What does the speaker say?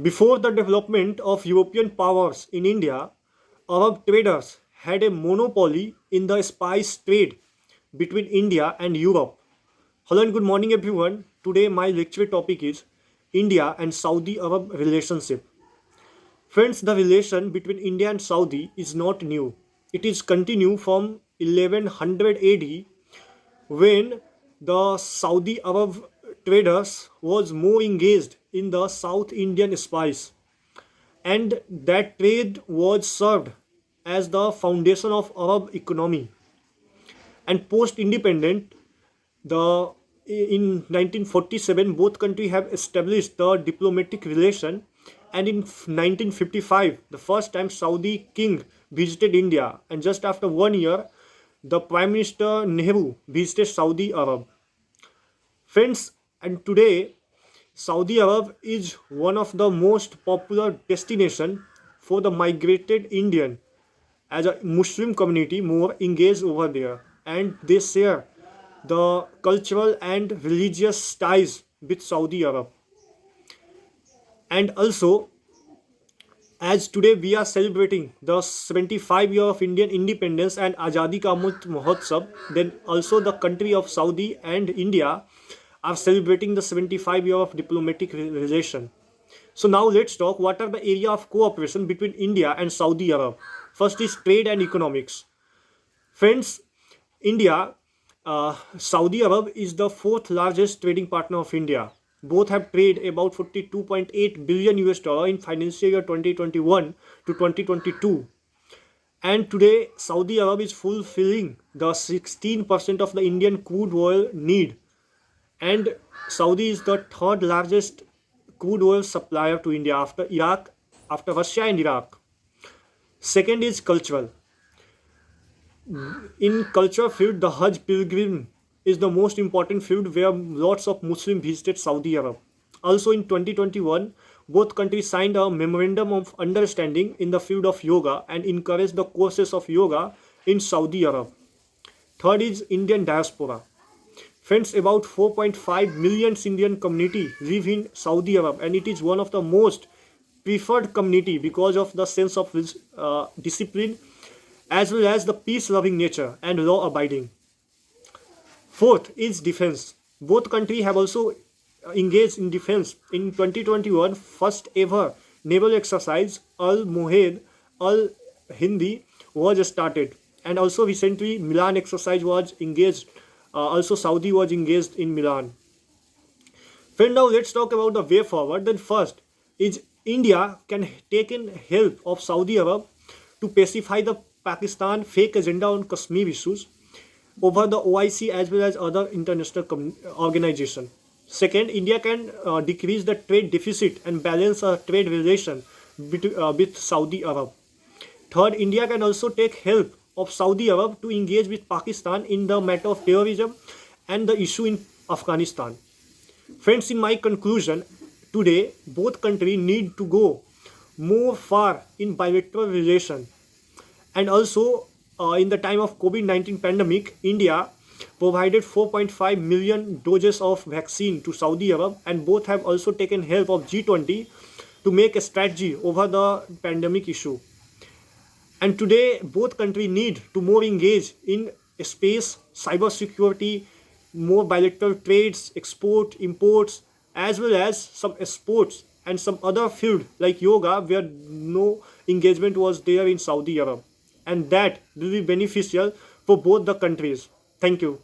Before the development of European powers in India, Arab traders had a monopoly in the spice trade between India and Europe. Hello and good morning, everyone. Today, my lecture topic is India and Saudi Arab relationship. Friends, the relation between India and Saudi is not new. It is continued from 1100 AD when the Saudi Arab traders was more engaged in the South Indian spice, and that trade was served as the foundation of Arab economy. And post independent, the in 1947 both countries have established the diplomatic relation, and in 1955 the first time Saudi king visited India, and just after 1 year the Prime Minister Nehru visited Saudi Arab. Friends, and today Saudi Arab is one of the most popular destination for the migrated Indian, as a Muslim community more engaged over there, and they share the cultural and religious ties with Saudi Arab. And also, as today we are celebrating the 75 year of Indian independence and Azadi Ka Amrit Mahotsav, then also the country of Saudi and India are celebrating the 75 year of diplomatic relation. So now let's talk what are the area of cooperation between India and Saudi Arab. First is trade and economics. Friends, India, Saudi Arab is the fourth largest trading partner of India. Both have traded about 42.8 billion US dollar in financial year 2021 to 2022. And today, Saudi Arab is fulfilling the 16% of the Indian crude oil need. And Saudi is the third largest crude oil supplier to India after Iraq, after Russia and Iraq. Second is cultural. In culture field, the Hajj pilgrim is the most important field where lots of Muslims visited Saudi Arab. Also in 2021, both countries signed a memorandum of understanding in the field of yoga and encouraged the courses of yoga in Saudi Arab. Third is Indian diaspora. Friends, about 4.5 million Indian community live in Saudi Arab, and it is one of the most preferred community because of the sense of discipline as well as the peace-loving nature and law-abiding. Fourth is defense. Both countries have also engaged in defense. In 2021, first ever naval exercise Al Muhaid Al Hindi was started, and also recently Milan exercise was engaged. Also, Saudi was engaged in Milan. Friend, now let's talk about the way forward. Then first is India can take in help of Saudi Arab to pacify the Pakistan fake agenda on Kashmir issues over the OIC as well as other international organizations. Second, India can decrease the trade deficit and balance a trade relation with Saudi Arab. Third, India can also take help of Saudi Arab to engage with Pakistan in the matter of terrorism and the issue in Afghanistan. Friends, in my conclusion, today both countries need to go more far in bilateral relation. And also, in the time of COVID-19 pandemic, India provided 4.5 million doses of vaccine to Saudi Arab, and both have also taken help of G20 to make a strategy over the pandemic issue. And today, both countries need to more engage in space, cyber security, more bilateral trades, export, imports, as well as some sports and some other field like yoga where no engagement was there in Saudi Arab. And that will be beneficial for both the countries. Thank you.